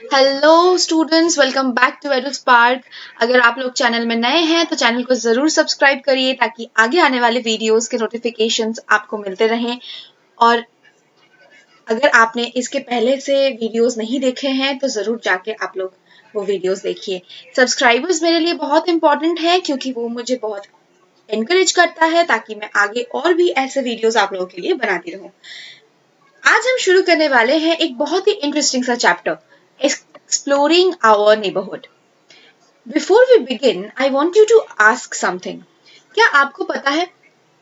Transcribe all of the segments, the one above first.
Hello students, welcome back to Edu Spark. अगर आप लोग चैनल में नए हैं तो चैनल को ज़रूर सब्सक्राइब करिए ताकि आगे आने वाले वीडियोस के नोटिफिकेशंस आपको मिलते रहें। और अगर आपने इसके पहले से वीडियोस नहीं देखे हैं तो ज़रूर जाके आप लोग वो वीडियोस देखिए। सब्सक्राइबर्स मेरे लिए बहुत इंपॉर्टेंट है क्योंकि वो मुझे बहुत एनकरेज करता है ताकि मैं आगे और भी ऐसे वीडियोस आप लोगों के लिए बनाती रहूं। आज हम शुरू करने वाले हैं एक बहुत ही इंटरेस्टिंग सा chapter, exploring our neighbourhood. Before we begin I want you to ask something. क्या आपको पता है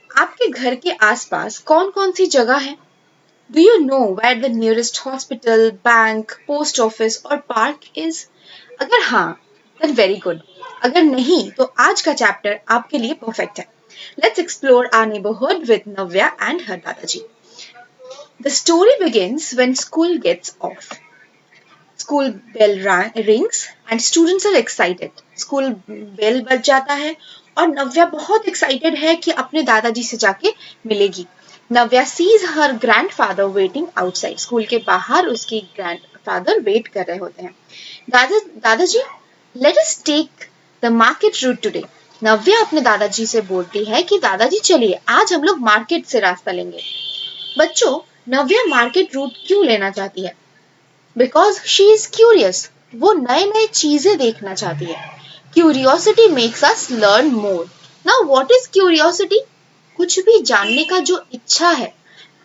आपके घर के आसपास कौन कौन सी जगह है? Do you know where the nearest hospital, bank, post office और पार्क इज? अगर हाँ, then very good. अगर नहीं तो आज का चैप्टर आपके लिए परफेक्ट है। Let's explore our neighborhood with Navya and her Dadaji. The story begins when school gets off. School bell rings and students are excited. School bell बज जाता है और नव्या बहुत excited है कि अपने दादाजी से जाके मिलेगी। नव्या sees her grandfather waiting outside. School के बाहर उसकी grandfather wait कर रहे होते हैं। दादाजी, let us take the market route today. नव्या अपने दादाजी से बोलती है कि दादाजी चलिए आज हम लोग मार्केट से रास्ता लेंगे। बच्चों, नव्या मार्केट रूट क्यों लेना चाहती है? Because she is curious. वो नए नए चीजें देखना चाहती है। Curiosity makes us learn more. Now what is curiosity? कुछ भी जानने का जो इच्छा है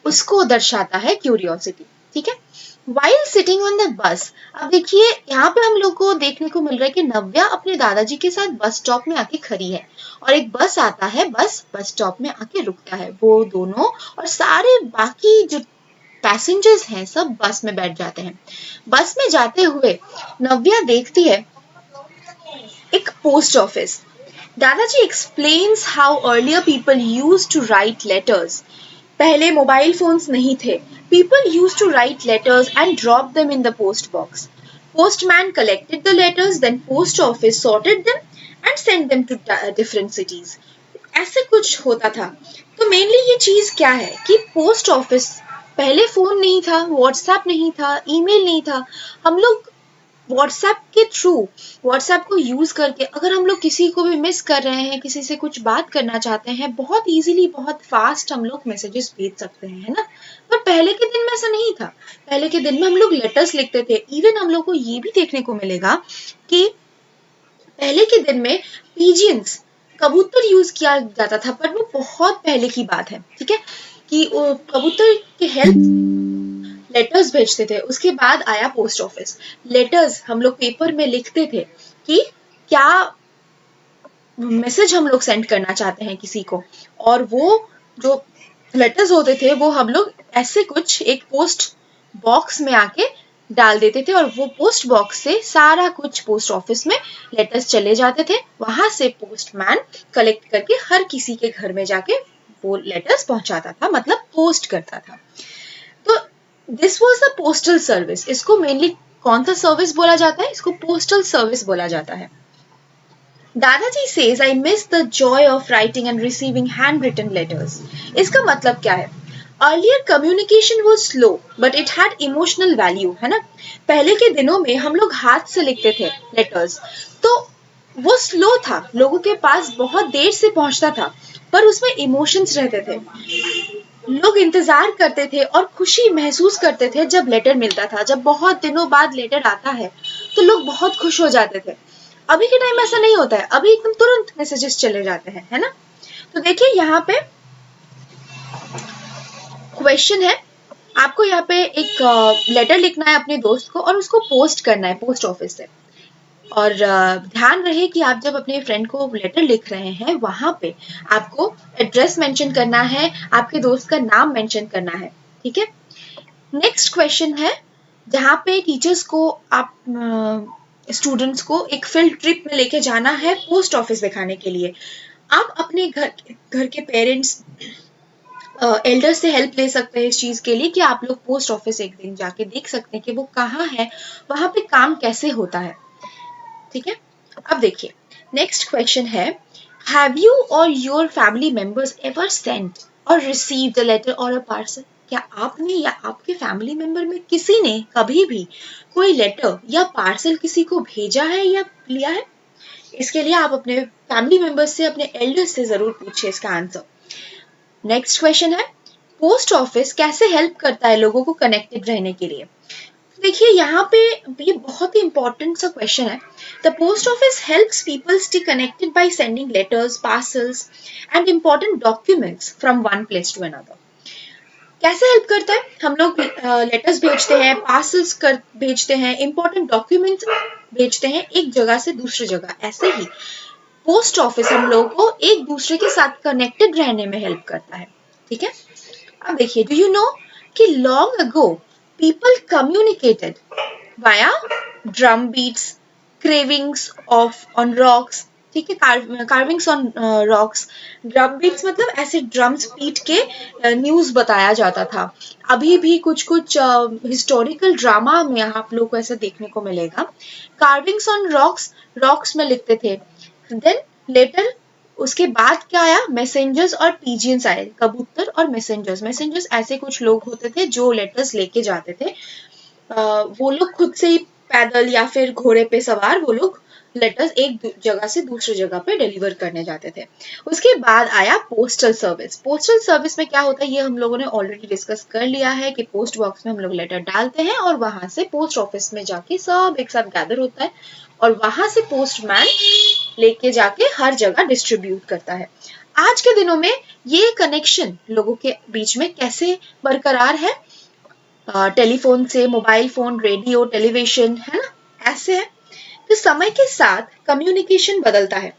उसको दर्शाता है क्यूरियोसिटी। ठीक है। While sitting on the bus, अब देखिए यहाँ पे हम लोग को देखने को मिल रहा है कि नव्या अपने दादाजी के साथ बस स्टॉप में आके खड़ी है और एक बस आता है, बस स्टॉप में आके रुकता है। वो दोनों और सारे बाकी जो पैसेंजर्स हैं सब बस में बैठ जाते हैं। बस में जाते हुए नव्या देखती है एक पोस्ट ऑफिस। दादाजी explains how earlier people used to write letters. पहले मोबाइल फोन्स नहीं थे। People used to write letters and drop them in the post box. Postman collected the letters, then post office sorted them and sent them to different cities. ऐसे कुछ होता था। तो mainly ये चीज क्या है कि पोस्ट ऑफिस, पहले फोन नहीं था, व्हाट्सएप नहीं था, ईमेल नहीं था। हम लोग व्हाट्सएप के थ्रू, व्हाट्सएप को यूज करके अगर हम लोग किसी को भी मिस कर रहे हैं, किसी से कुछ बात करना चाहते हैं, बहुत इजीली बहुत फास्ट हम लोग मैसेजेस भेज सकते हैं, है ना। पर पहले के दिन में ऐसा नहीं था। पहले के दिन में हम लोग लेटर्स लिखते थे। इवन हम लोग को ये भी देखने को मिलेगा कि पहले के दिन में पिजियंस, कबूतर यूज किया जाता था, पर वो बहुत पहले की बात है। ठीक है, कि कबूतर के हेल्प लेटर्स भेजते थे। उसके बाद आया पोस्ट ऑफिस। लेटर्स हम लोग पेपर में लिखते थे कि क्या मैसेज हम लोग सेंड करना चाहते हैं किसी को, और वो जो लेटर्स होते थे वो हम लोग ऐसे कुछ एक पोस्ट बॉक्स में आके डाल देते थे और वो पोस्ट बॉक्स से सारा कुछ पोस्ट ऑफिस में लेटर्स चले जाते थे। वहां से पोस्टमैन कलेक्ट करके हर किसी के घर में जाके वो लेटर्स पहुंचाता था, मतलब पोस्ट करता था। तो this was the postal service. इसको मेनली कौन सा सर्विस बोला जाता है? इसको पोस्टल सर्विस बोला जाता है। दादाजी says I miss the joy of writing and receiving handwritten letters. इसका मतलब क्या है? Earlier communication was slow, but it had emotional value, है ना। पहले के दिनों में हम लोग हाथ से लिखते थे लेटर्स, तो वो स्लो था, लोगों के पास बहुत देर से पहुंचता था, पर उसमें इमोशंस रहते थे। लोग इंतजार करते थे और खुशी महसूस करते थे जब लेटर मिलता था। जब बहुत दिनों बाद लेटर आता है तो लोग बहुत खुश हो जाते थे। अभी के टाइम ऐसा नहीं होता है, अभी एकदम तुरंत मैसेजेस चले जाते हैं, है ना। तो देखिए यहाँ पे क्वेश्चन है, आपको यहाँ पे एक लेटर लिखना है अपने दोस्त को और उसको पोस्ट करना है पोस्ट ऑफिस से। और ध्यान रहे कि आप जब अपने फ्रेंड को लेटर लिख रहे हैं वहां पे आपको एड्रेस मेंशन करना है, आपके दोस्त का नाम मेंशन करना है। ठीक है। नेक्स्ट क्वेश्चन है, जहाँ पे टीचर्स को आप स्टूडेंट्स को एक फील्ड ट्रिप में लेके जाना है पोस्ट ऑफिस दिखाने के लिए। आप अपने घर के पेरेंट्स, एल्डर्स से हेल्प ले सकते हैं इस चीज के लिए कि आप लोग पोस्ट ऑफिस एक दिन जाके देख सकते हैं कि वो कहाँ है, वहां पे काम कैसे होता है। ठीक है। अब देखिए नेक्स्ट क्वेश्चन है, have you or your family members ever sent or received a letter or a parcel? क्या आपने या आपके फैमिली मेंबर में किसी ने कभी भी कोई लेटर या पार्सल किसी को भेजा है या लिया है? इसके लिए आप अपने फैमिली मेंबर्स से, अपने एल्डर्स से जरूर पूछिए इसका आंसर। नेक्स्ट क्वेश्चन है, पोस्ट ऑफिस कैसे हेल्प करता है लोगों को कनेक्टेड रहने के लिए? देखिए यहाँ पे ये बहुत ही इंपॉर्टेंट सा क्वेश्चन है। The post office helps people stay connected by sending letters, parcels and important documents from one place to another. कैसे हेल्प करता है? हम लोग लेटर्स भेजते हैं, पार्सल्स कर भेजते हैं, इम्पोर्टेंट डॉक्यूमेंट्स भेजते हैं एक जगह से दूसरी जगह। ऐसे ही पोस्ट ऑफिस हम लोगों को एक दूसरे के साथ कनेक्टेड रहने में हेल्प करता है। ठीक है, अब देखिए, डू यू नो कि long ago people communicated via drum beats, cravings of on rocks. ठीक है, carvings on rocks. Drum beats मतलब ऐसे ड्रम्स पीट के न्यूज बताया जाता था। अभी भी कुछ कुछ हिस्टोरिकल ड्रामा में आप लोग को ऐसा देखने को मिलेगा। कार्विंग्स ऑन रॉक्स, रॉक्स में लिखते थे। देन लेटर उसके बाद क्या आया? मैसेंजर्स और पीजियंस आए, कबूतर और मैसेंजर्स। मैसेंजर्स ऐसे कुछ लोग होते थे जो लेटर्स लेके जाते थे। वो लोग खुद से ही पैदल या फिर घोड़े पे सवार वो लोग लेटर्स एक जगह से दूसरी जगह पे डिलीवर करने जाते थे। उसके बाद आया पोस्टल सर्विस। पोस्टल सर्विस में क्या होता है ये हम लोगों ने ऑलरेडी डिस्कस कर लिया है कि पोस्ट बॉक्स में हम लोग लेटर डालते हैं और वहां से पोस्ट ऑफिस में जाके सब एक साथ गैदर होता है और वहां से पोस्टमैन लेके जाके हर जगह डिस्ट्रीब्यूट करता है। आज के दिनों में ये कनेक्शन लोगों के बीच में कैसे बरकरार है? टेलीफोन से, मोबाइल फोन, रेडियो, टेलीविजन, है ना, ऐसे है। तो समय के साथ कम्युनिकेशन बदलता है।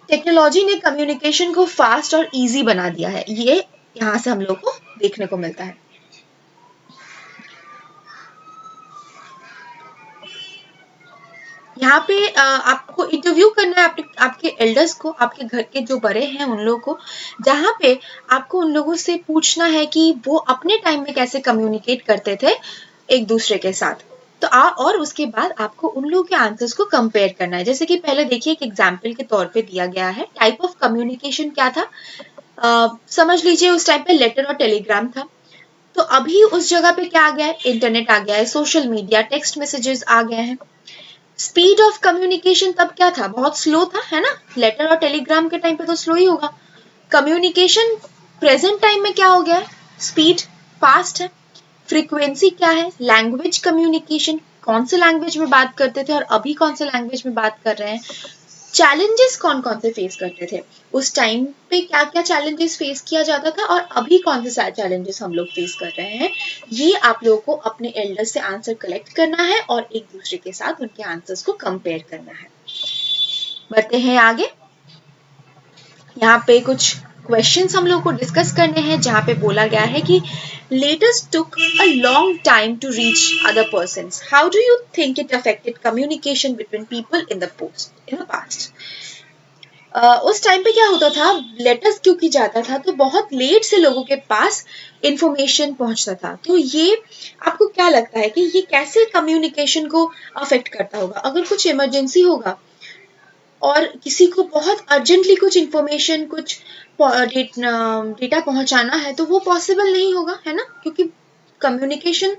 टेक्नोलॉजी ने कम्युनिकेशन को फास्ट और इजी बना दिया है, ये यहाँ से हम लोग को देखने को मिलता है। यहाँ पे आपको इंटरव्यू करना है आपके एल्डर्स को, आपके घर के जो बड़े हैं उन लोगों को, जहाँ पे आपको उन लोगों से पूछना है कि वो अपने टाइम में कैसे कम्युनिकेट करते थे एक दूसरे के साथ। तो और उसके बाद आपको उन लोगों के आंसर्स को कंपेयर करना है। जैसे कि पहले देखिए, एक एग्जाम्पल के तौर पे दिया गया है, टाइप ऑफ कम्युनिकेशन क्या था। समझ लीजिए उस टाइम पे लेटर और टेलीग्राम था। तो अभी उस जगह पे क्या आ गया है? इंटरनेट आ गया है, सोशल मीडिया, टेक्स्ट मैसेजेस आ गए हैं। स्पीड ऑफ कम्युनिकेशन तब क्या था? बहुत स्लो था, है ना। लेटर और टेलीग्राम के टाइम पे तो स्लो ही होगा। कम्युनिकेशन प्रेजेंट टाइम में क्या हो गया है? स्पीड, फास्ट है। फ्रीक्वेंसी क्या है? लैंग्वेज कम्युनिकेशन, कौन से लैंग्वेज में बात करते थे और अभी कौन से लैंग्वेज में बात कर रहे हैं। चैलेंजेस कौन कौन से फेस करते थे उस टाइम पे, क्या क्या चैलेंजेस फेस किया जाता था और अभी कौन से चैलेंजेस हम लोग फेस कर रहे हैं, ये आप लोगों को अपने एल्डर से आंसर कलेक्ट करना है और एक दूसरे के साथ उनके आंसर्स को कंपेयर करना है। बढ़ते हैं आगे। यहाँ पे कुछ क्वेश्चंस हम लोग को डिस्कस करने हैं, जहाँ पे बोला गया है कि letters took a long time to reach other persons. How do you think it affected communication between people in the past? उस टाइम पे क्या होता था, लेटर्स क्योंकि जाता था तो बहुत लेट से लोगों के पास इंफॉर्मेशन पहुंचता था। तो ये आपको क्या लगता है कि ये कैसे कम्युनिकेशन को अफेक्ट करता होगा? अगर कुछ इमरजेंसी होगा और किसी को बहुत अर्जेंटली कुछ इंफॉर्मेशन, कुछ डेटा पहुंचाना है तो वो पॉसिबल नहीं होगा, है ना, क्योंकि कम्युनिकेशन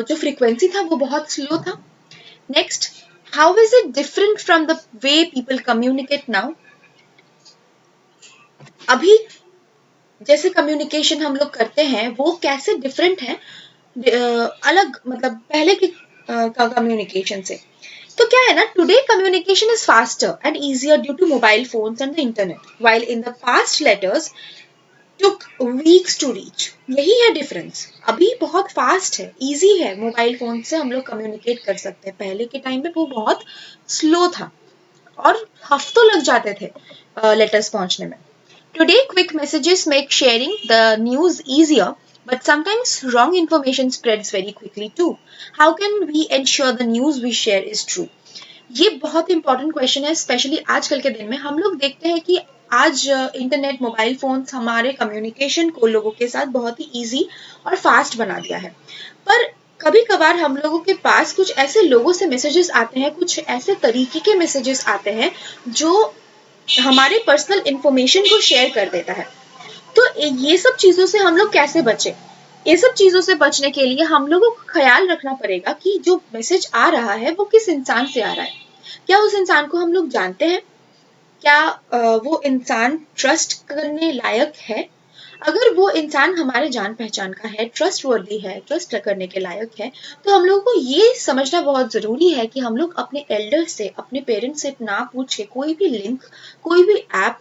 जो फ्रीक्वेंसी था वो बहुत स्लो था। Next, how is it different from the way people communicate now? अभी जैसे कम्युनिकेशन हम लोग करते हैं वो कैसे डिफरेंट है, अलग, मतलब पहले के का कम्युनिकेशन से। तो क्या है ना, today communication is faster and easier due to mobile phones and the internet, while in the past letters took weeks to reach. यही है डिफरेंस। अभी बहुत फास्ट है, इजी है, मोबाइल फोन से हम लोग कम्युनिकेट कर सकते हैं। पहले के टाइम पे वो बहुत स्लो था और हफ्तों लग जाते थे लेटर्स पहुंचने में। Today, quick messages make sharing the news easier, but sometimes wrong information spreads very quickly too. How can we ensure the news we share is true? ये बहुत इंपॉर्टेंट क्वेश्चन है, स्पेशली आजकल के दिन में। हम लोग देखते हैं कि आज इंटरनेट, मोबाइल फोन्स हमारे कम्युनिकेशन को लोगों के साथ बहुत ही इजी और फास्ट बना दिया है। पर कभी कभार हम लोगों के पास कुछ ऐसे लोगों से मैसेजेस आते हैं, कुछ ऐसे तरीके के मैसेजेस आते हैं जो हमारे पर्सनल इंफॉर्मेशन को शेयर कर देता है। तो ये सब चीजों से हम लोग कैसे बचे? ये सब चीजों से बचने के लिए हम लोगों को ख्याल रखना पड़ेगा कि जो मैसेज आ रहा है वो किस इंसान से आ रहा है। क्या उस इंसान को हम लोग जानते हैं? क्या वो इंसान ट्रस्ट करने लायक है? अगर वो इंसान हमारे जान पहचान का है, ट्रस्ट वर्दी है, ट्रस्ट करने के लायक है, तो हम लोगों को ये समझना बहुत जरूरी है कि हम लोग अपने एल्डर से, अपने पेरेंट्स से ना पूछ के कोई भी लिंक, कोई भी ऐप,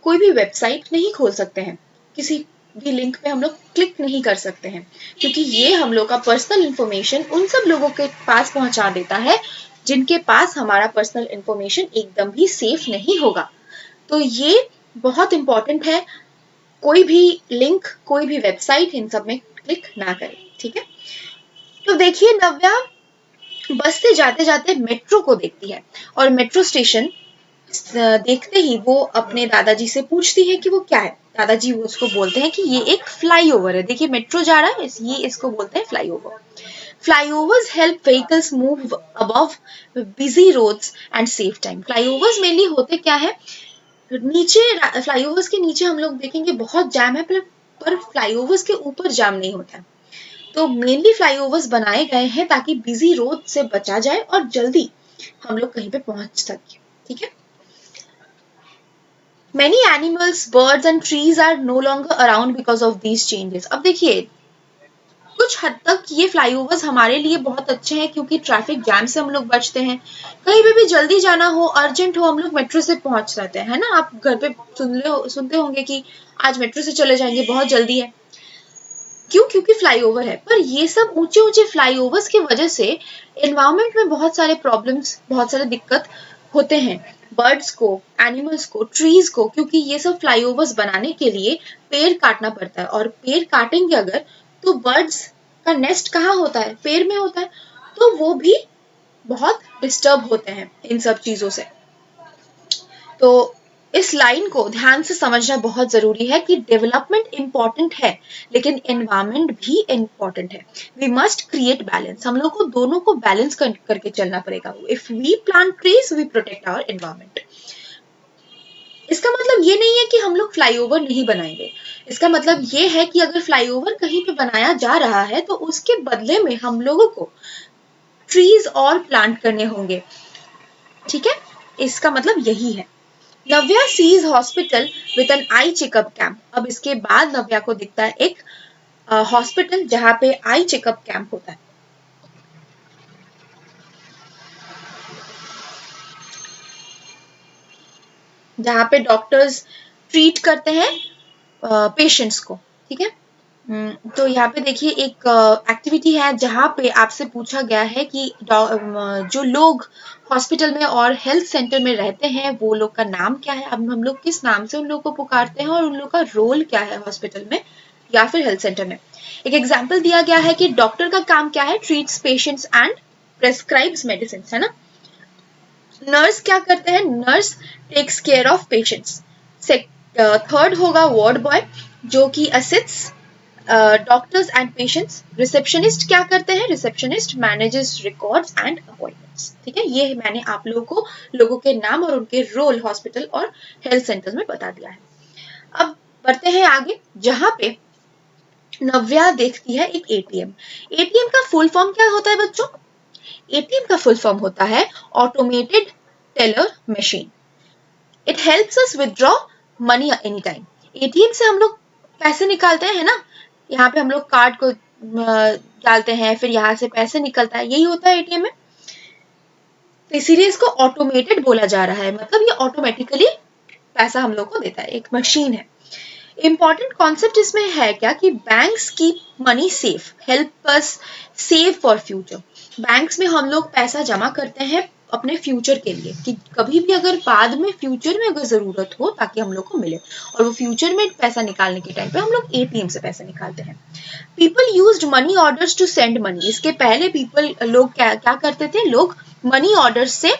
कोई भी वेबसाइट नहीं खोल सकते हैं। किसी भी लिंक पे हम लोग क्लिक नहीं कर सकते हैं, क्योंकि ये हम लोग का पर्सनल इंफॉर्मेशन उन सब लोगों के पास पहुंचा देता है जिनके पास हमारा पर्सनल इंफॉर्मेशन एकदम भी सेफ नहीं होगा। तो ये बहुत इंपॉर्टेंट है, कोई भी लिंक, कोई भी वेबसाइट इन सब में क्लिक ना करें, ठीक है? तो देखिए, नव्या बस से जाते जाते मेट्रो को देखती है और मेट्रो स्टेशन देखते ही वो अपने दादाजी से पूछती है कि वो क्या है। दादाजी उसको बोलते हैं कि ये एक फ्लाईओवर है। देखिए, मेट्रो जा रहा है, ये इसको बोलते हैं flyover. Flyovers help vehicles move above busy roads and save time. Flyovers mainly होते क्या है? नीचे, फ्लाईओवर्स के नीचे हम लोग देखेंगे बहुत जाम है, पर फ्लाईओवर्स के ऊपर जाम नहीं होता है। तो मेनली फ्लाईओवर्स बनाए गए हैं ताकि बिजी रोड से बचा जाए और जल्दी हम लोग कहीं पे पहुंच सके, ठीक है? Many animals, birds and trees are no longer around because of these changes. अब देखिए, कुछ हद तक ये फ्लाईओवर्स हमारे लिए बहुत अच्छे हैं क्योंकि ट्रैफिक जैम से हम लोग बचते हैं। कहीं पे भी जल्दी जाना हो, अर्जेंट हो, हम लोग मेट्रो से पहुंच जाते हैं, है ना? आप घर पे सुनते होंगे कि आज मेट्रो से चले जाएंगे, बहुत जल्दी है। क्यों? क्योंकि फ्लाईओवर है। पर ये सब ऊंचे ऊंचे फ्लाईओवर्स की वजह से एनवायरमेंट में बहुत सारे प्रॉब्लम्स, बहुत सारे दिक्कत होते हैं बर्ड्स को, एनिमल्स को, ट्रीज को, क्योंकि ये सब फ्लाईओवर्स बनाने के लिए पेड़ काटना पड़ता है और पेड़ काटेंगे अगर, तो बर्ड्स का नेस्ट कहाँ होता है? पेड़ में होता है, तो वो भी बहुत डिस्टर्ब होते हैं इन सब चीजों से। तो इस लाइन को ध्यान से समझना बहुत जरूरी है कि डेवलपमेंट इंपॉर्टेंट है लेकिन एनवायरमेंट भी इंपॉर्टेंट है। We must create balance. हम लोग को दोनों को बैलेंस करके चलना पड़ेगा। If we plant trees we protect our environment. इसका मतलब ये नहीं है कि हम लोग फ्लाईओवर नहीं बनाएंगे। इसका मतलब ये है कि अगर फ्लाईओवर कहीं पे बनाया जा रहा है तो उसके बदले में हम लोगों को ट्रीज और प्लांट करने होंगे, ठीक है? इसका मतलब यही है। Navya sees hospital with an eye checkup camp. अब इसके बाद नव्या को दिखता है एक हॉस्पिटल जहां पे आई चेकअप कैंप होता है, जहां पे डॉक्टर्स ट्रीट करते हैं पेशेंट्स को, ठीक है? तो यहाँ पे देखिए एक एक्टिविटी है जहाँ पे आपसे पूछा गया है कि जो लोग हॉस्पिटल में और हेल्थ सेंटर में रहते हैं वो लोग का नाम क्या है। अब हम लोग किस नाम से उन लोग को पुकारते हैं और उन लोग का रोल क्या है हॉस्पिटल में या फिर हेल्थ सेंटर में। एक एग्जाम्पल दिया गया है कि डॉक्टर का काम क्या है? Treats patients and prescribes medicine, है ना? नर्स क्या करते हैं? Nurse takes care of patients. Third होगा वार्ड बॉय जो कि assists doctors and patients. Receptionist क्या करते हैं? Receptionist manages records and appointments, ठीक है? ये मैंने आप लोगों को लोगों के नाम और उनके रोल हॉस्पिटल और हेल्थ सेंटर में बता दिया है। अब बढ़ते हैं आगे, जहां पे नव्या देखती है एक एटीएम। एटीएम का फुल फॉर्म क्या होता है बच्चों? एटीएम का फुल फॉर्म होता है automated teller machine. It helps us withdraw money any time. ATM से हम लोग पैसे निकालते हैं, है ना? यहाँ पे हम लोग कार्ड को डालते हैं, फिर यहाँ से पैसे निकलता है, यही होता है एटीएम में। तो इसीलिए इसको ऑटोमेटेड बोला जा रहा है, मतलब ये ऑटोमेटिकली पैसा हम लोग को देता है, एक मशीन है। इंपॉर्टेंट कॉन्सेप्ट इसमें है क्या कि banks keep money safe, help us save for future. Banks में हम लोग पैसा जमा करते हैं अपने फ्यूचर के लिए कि कभी भी अगर बाद में फ्यूचर में अगर जरूरत हो ताकि हम लोग को मिले, और वो फ्यूचर में पैसा निकालने के टाइम पे हम लोग एटीएम से पैसा निकालते हैं। People used money orders to send money. इसके पहले लोग क्या करते थे? लोग मनी ऑर्डर से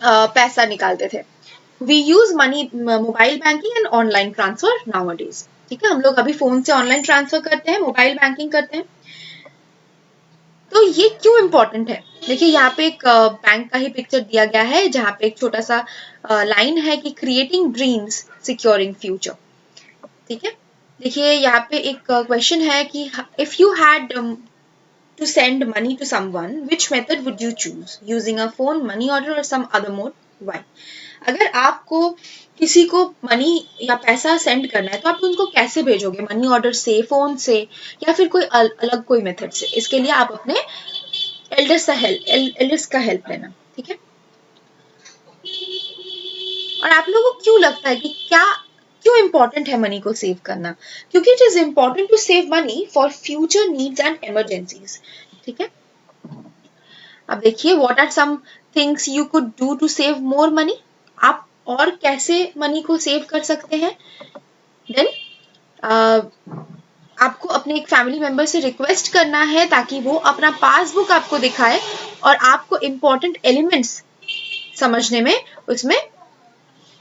पैसा निकालते थे। We use money mobile banking and online transfer nowadays, ठीक है? हम लोग अभी फोन से ऑनलाइन ट्रांसफर करते हैं, मोबाइल बैंकिंग करते हैं। तो ये क्यों इम्पोर्टेंट है? देखिए, यहाँ पे एक बैंक का ही पिक्चर दिया गया है जहाँ पे एक छोटा सा लाइन है कि क्रिएटिंग ड्रीम्स सिक्योरिंग फ्यूचर। ठीक है, देखिए यहाँ पे एक क्वेश्चन है कि if you had to send money to someone, which method would you choose? Using a phone, money order or some other mode? Why? अगर आपको किसी को मनी या पैसा सेंड करना है तो आप उनको कैसे भेजोगे? मनी ऑर्डर से, फोन से, या फिर कोई अलग कोई मेथड से? इसके लिए आप अपने एल्डर्स का हेल्प लेना, ठीक है। और आप लोगों को क्यों लगता है कि क्यों इम्पोर्टेंट है मनी को सेव करना? क्योंकि it is important to save money for future needs and emergencies, ठीक है। अब देखिए, what are some things you could do to save more money? आप और कैसे मनी को सेव कर सकते हैं? देन आपको अपने एक फैमिली मेंबर से रिक्वेस्ट करना है ताकि वो अपना पासबुक आपको दिखाए और आपको इम्पोर्टेंट एलिमेंट्स समझने में उसमें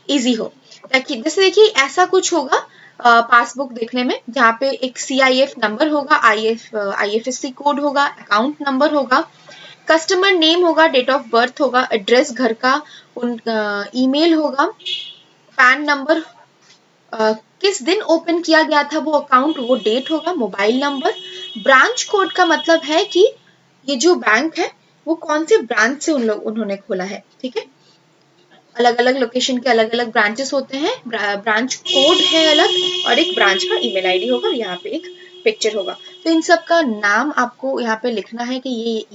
इजी हो। ताकि जैसे देखिए ऐसा कुछ होगा पासबुक देखने में, जहाँ पे एक CIF नंबर होगा, IFSC कोड होगा, अकाउंट नंबर होगा, कस्टमर नेम होगा, डेट ऑफ बर्थ होगा, एड्रेस घर का, ईमेल होगा, पैन नंबर, किस दिन ओपन किया गया था वो अकाउंट, वो डेट होगा, मोबाइल नंबर, ब्रांच कोड का मतलब है कि ये जो बैंक है वो कौन से ब्रांच से उन्होंने खोला है, ठीक है। अलग अलग लोकेशन के अलग अलग ब्रांचेस होते हैं, ब्रांच कोड है अलग, और एक ब्रांच का ईमेल आईडी होगा, यहाँ पे एक पिक्चर होगा। तो इन सब का नाम आपको यहाँ पे लिखना है कि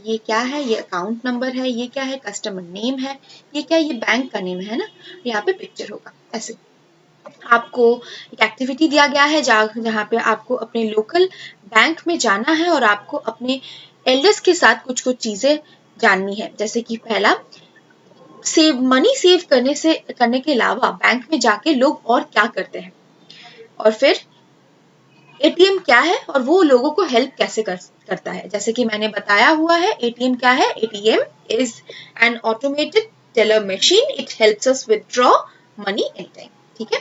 ये क्या है, ये अकाउंट नंबर है, ये क्या है, कस्टमर नेम है, ये क्या है, ये बैंक का नेम है ना, यहाँ पे पिक्चर होगा। ऐसे आपको एक एक्टिविटी दिया गया है जहाँ पे आपको अपने लोकल बैंक में जाना है और आपको अपने एल्डर्स के साथ कुछ कुछ चीजें जाननी है। जैसे कि पहला, मनी सेव करने के अलावा बैंक में जाके लोग और क्या करते हैं, और फिर ATM क्या है और वो लोगों को हेल्प कैसे करता है। जैसे कि मैंने बताया हुआ है, ATM क्या है? ATM is an automated teller machine, it helps us withdraw money any time, ठीक है।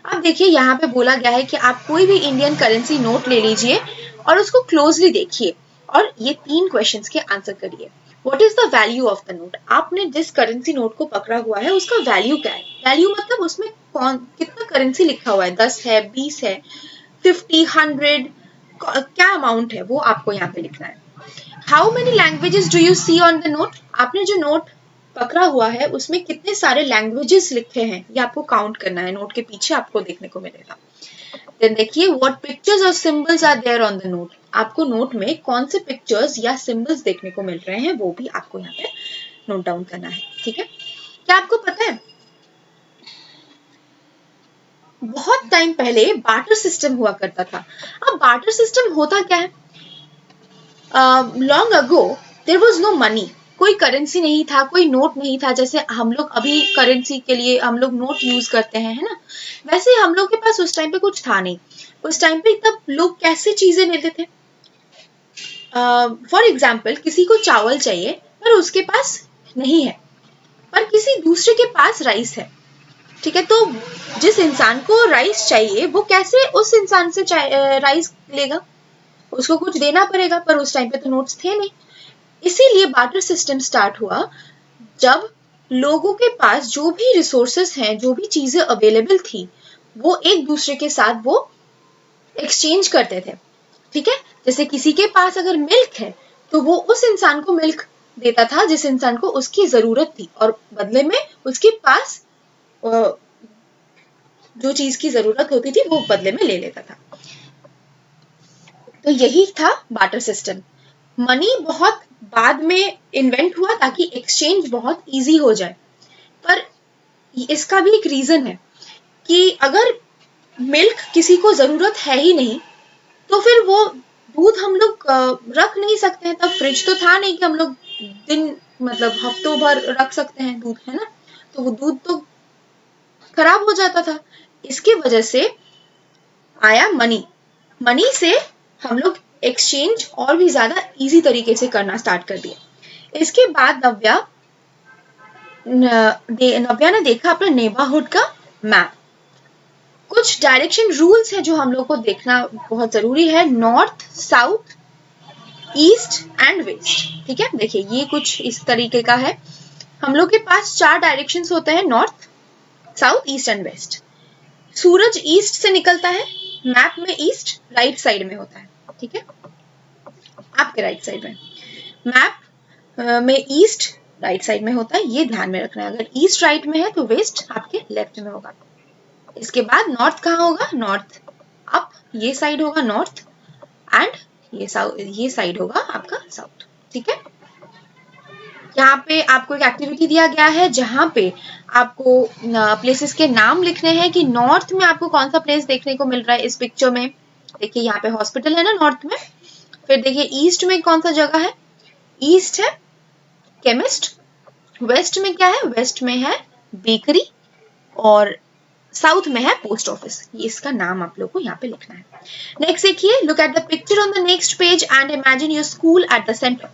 अब देखिए यहाँ पे बोला गया है कि आप कोई भी इंडियन करेंसी नोट ले लीजिए और उसको क्लोजली देखिए और ये 3 क्वेश्चंस के आंसर करिए। What is the value of the note? आपने जिस करेंसी नोट को पकड़ा हुआ है उसका वैल्यू क्या है? वैल्यू मतलब उसमें कितना करेंसी लिखा हुआ है, 10 है, 20 है, 50, 100, क्या अमाउंट है वो आपको यहाँ पे लिखना है। How many languages do you see on the note? आपने जो नोट पकड़ा हुआ है उसमें कितने सारे लैंग्वेजेस लिखे हैं ये आपको काउंट करना है, नोट के पीछे आपको देखने को मिलेगा। देन देखिए, व्हाट पिक्चर्स और symbols are there on the note? आपको नोट में कौन से पिक्चर्स या सिंबल्स देखने को मिल रहे हैं वो भी आपको यहाँ पे नोट डाउन करना है, ठीक है। क्या आपको पता है बहुत टाइम पहले बार्टर सिस्टम हुआ करता था। अब बार्टर सिस्टम होता क्या है? Long ago there was no money, कोई करेंसी नहीं था, कोई नोट नहीं था। जैसे हम लोग अभी करेंसी के लिए हम लोग नोट यूज करते हैं, है ना, वैसे हम लोग के पास उस टाइम पे कुछ था नहीं। उस टाइम पे तब लोग कैसे चीजें लेते थे? फॉर एग्जाम्पल, किसी को चावल चाहिए पर उसके पास नहीं है, पर किसी दूसरे के पास राइस है, ठीक है। तो जिस इंसान को राइस चाहिए वो कैसे उस इंसान से राइस लेगा? उसको कुछ देना पड़ेगा, पर उस टाइम पे तो नोट्स थे नहीं। इसीलिए बार्टर सिस्टम स्टार्ट हुआ जब लोगों के पास जो भी रिसोर्सेस हैं, जो भी चीजें अवेलेबल थी, वो एक दूसरे के साथ वो एक्सचेंज करते थे, ठीक है। जैसे किसी के पास अगर मिल्क है तो वो उस इंसान को मिल्क देता था जिस इंसान को उसकी जरूरत थी, और बदले में उसके पास जो चीज की जरूरत होती थी वो बदले में ले लेता था। तो यही था बार्टर सिस्टम। मनी बहुत बाद में इन्वेंट हुआ ताकि एक्सचेंज बहुत इजी हो जाए, पर इसका भी एक रीजन है कि अगर मिल्क किसी को जरूरत है ही नहीं तो फिर वो दूध हम लोग रख नहीं सकते हैं। तब फ्रिज तो था नहीं कि हम लोग दिन मतलब हफ्तों भर रख सकते हैं दूध, है ना, तो वो दूध तो खराब हो जाता था। इसकी वजह से आया मनी। मनी से हम लोग एक्सचेंज और भी ज्यादा इजी तरीके से करना स्टार्ट कर दिया। इसके बाद नव्या ने देखा अपना नेबरहुड का मैप। कुछ डायरेक्शन रूल्स हैं जो हम लोग को देखना बहुत जरूरी है, north, south, east and west, ठीक है। देखिए ये कुछ इस तरीके का है। हम लोग के पास 4 डायरेक्शंस होते हैं, north, south, east and west. सूरज ईस्ट से निकलता है मैप में ईस्ट राइट साइड में होता है, ठीक है, आपके राइट साइड में। मैप में ईस्ट राइट साइड में होता है, ये ध्यान में रखना है। अगर ईस्ट राइट में है तो वेस्ट आपके लेफ्ट में होगा। इसके बाद नॉर्थ कहाँ होगा, नॉर्थ अप, ये साइड होगा नॉर्थ, एंड ये साइड होगा आपका साउथ, ठीक है। यहाँ पे आपको एक एक्टिविटी दिया गया है जहाँ पे आपको प्लेसेस के नाम लिखने हैं कि नॉर्थ में आपको कौन सा प्लेस देखने को मिल रहा है इस पिक्चर में। देखिए यहाँ पे हॉस्पिटल है ना नॉर्थ में। फिर देखिए ईस्ट में कौन सा जगह है, ईस्ट है केमिस्ट। वेस्ट में क्या है, वेस्ट में है बेकरी, और साउथ में है पोस्ट ऑफिस। ये इसका नाम आप लोग को यहाँ पे लिखना है। नेक्स्ट देखिए, look at the picture on the next page and imagine your school at the centre.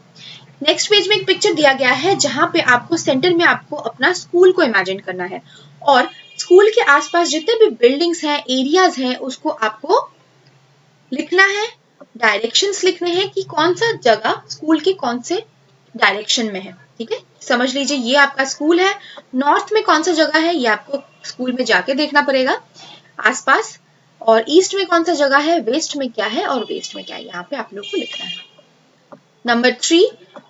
Next page में एक पिक्चर दिया गया है जहां पे आपको सेंटर में आपको अपना स्कूल को इमेजिन करना है, और स्कूल के आसपास जितने भी बिल्डिंग्स हैं, एरियाज हैं, उसको आपको लिखना है, डायरेक्शंस लिखने हैं कि कौन सा जगह स्कूल के कौन से डायरेक्शन में है, ठीक है। समझ लीजिए ये आपका स्कूल है, नॉर्थ में कौन सा जगह है ये आपको स्कूल में जाके देखना पड़ेगा आसपास, और ईस्ट में कौन सा जगह है, वेस्ट में क्या है और वेस्ट में क्या है, यहाँ पे आप लोग को लिखना है। Number 3,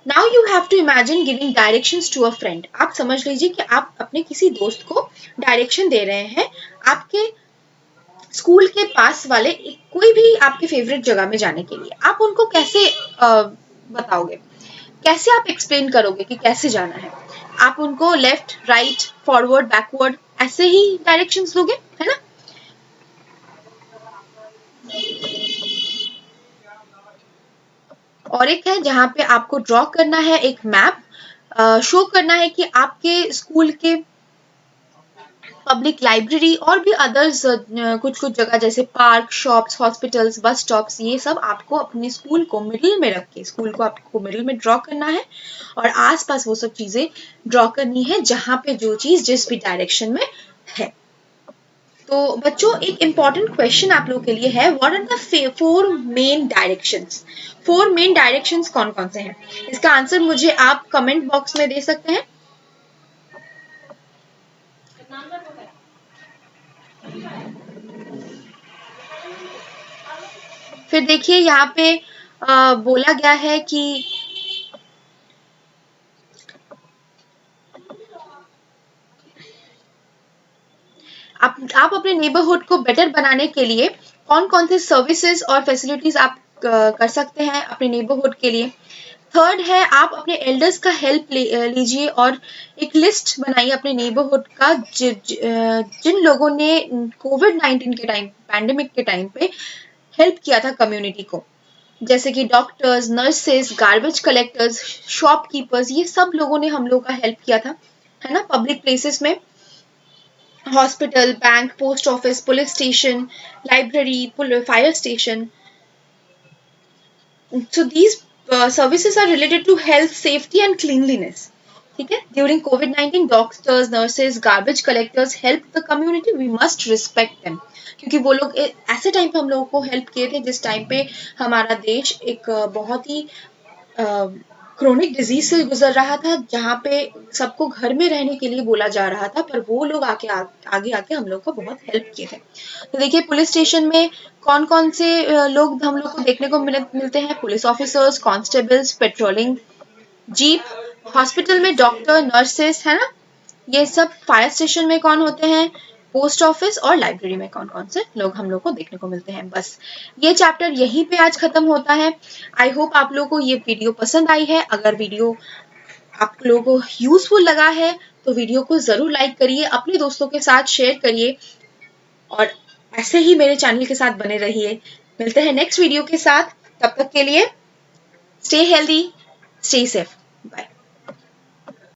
now you have to imagine giving directions to a friend. आप समझ लीजिए कि आप अपने किसी दोस्त को डायरेक्शन दे रहे हैं आपके स्कूल के पास वाले कोई भी आपके फेवरेट जगह में जाने के लिए। आप उनको कैसे बताओगे, कैसे आप एक्सप्लेन करोगे कि कैसे जाना है। आप उनको लेफ्ट, राइट, फॉरवर्ड, बैकवर्ड ऐसे ही डायरेक्शंस दोगे, है ना। और एक है जहाँ पे आपको ड्रॉ करना है एक मैप, शो करना है कि आपके स्कूल के पब्लिक लाइब्रेरी और भी अदर्स कुछ कुछ जगह जैसे park, shops, hospitals, bus stops, ये सब आपको अपने स्कूल को मिडिल में रख के, स्कूल को आपको मिडिल में ड्रॉ करना है, और आसपास वो सब चीजें ड्रॉ करनी है जहाँ पे जो चीज जिस भी डायरेक्शन में है। तो बच्चों एक इम्पॉर्टेंट क्वेश्चन आप लोगों के लिए है, what are the 4 main directions. 4 main directions कौन कौन से हैं, इसका आंसर मुझे आप कमेंट बॉक्स में दे सकते हैं। फिर देखिए यहाँ पे बोला गया है कि आप अपने नेबरहुड को बेटर बनाने के लिए कौन कौन से सर्विसेज और फैसिलिटीज आप कर सकते हैं अपने नेबरहुड के लिए। थर्ड है, आप अपने एल्डर्स का हेल्प लीजिए और एक लिस्ट बनाइए अपने नेबरहुड का जिन लोगों ने कोविड-19 के टाइम, पैंडेमिक के टाइम पे हेल्प किया था कम्युनिटी को, जैसे कि doctors, nurses, garbage collectors, shopkeepers, ये सब लोगों ने हम लोग का हेल्प किया था, है ना, पब्लिक प्लेसेस में। Hospital, bank, post office, police station, library, fire station. So these services are related to health, safety and cleanliness. ठीक है, during COVID-19 doctors, nurses, garbage collectors help the community. We must respect them. क्योंकि वो लोग ऐसे time पे हम लोगों को हेल्प किए थे जिस टाइम पे हमारा देश एक बहुत ही क्रोनिक डिजीज से गुजर रहा था, जहाँ पे सबको घर में रहने के लिए बोला जा रहा था, पर वो लोग आगे आके हम लोग को बहुत हेल्प किए थे। तो देखिए पुलिस स्टेशन में कौन कौन से लोग हम लोग को देखने को मिलते हैं, police officers, constables, patrolling jeep, hospital में डॉक्टर, नर्सेस, है ना, ये सब। फायर स्टेशन में कौन होते हैं, पोस्ट ऑफिस और लाइब्रेरी में कौन कौन से लोग हम लोग को देखने को मिलते हैं। बस ये चैप्टर यहीं पे आज खत्म होता है। आई होप आप लोगों को ये वीडियो पसंद आई है। अगर वीडियो आप लोगों को यूजफुल लगा है तो वीडियो को जरूर लाइक करिए, अपने दोस्तों के साथ शेयर करिए, और ऐसे ही मेरे चैनल के साथ बने रहिए। मिलते हैं नेक्स्ट वीडियो के साथ, तब तक के लिए स्टे हेल्दी, स्टे सेफ।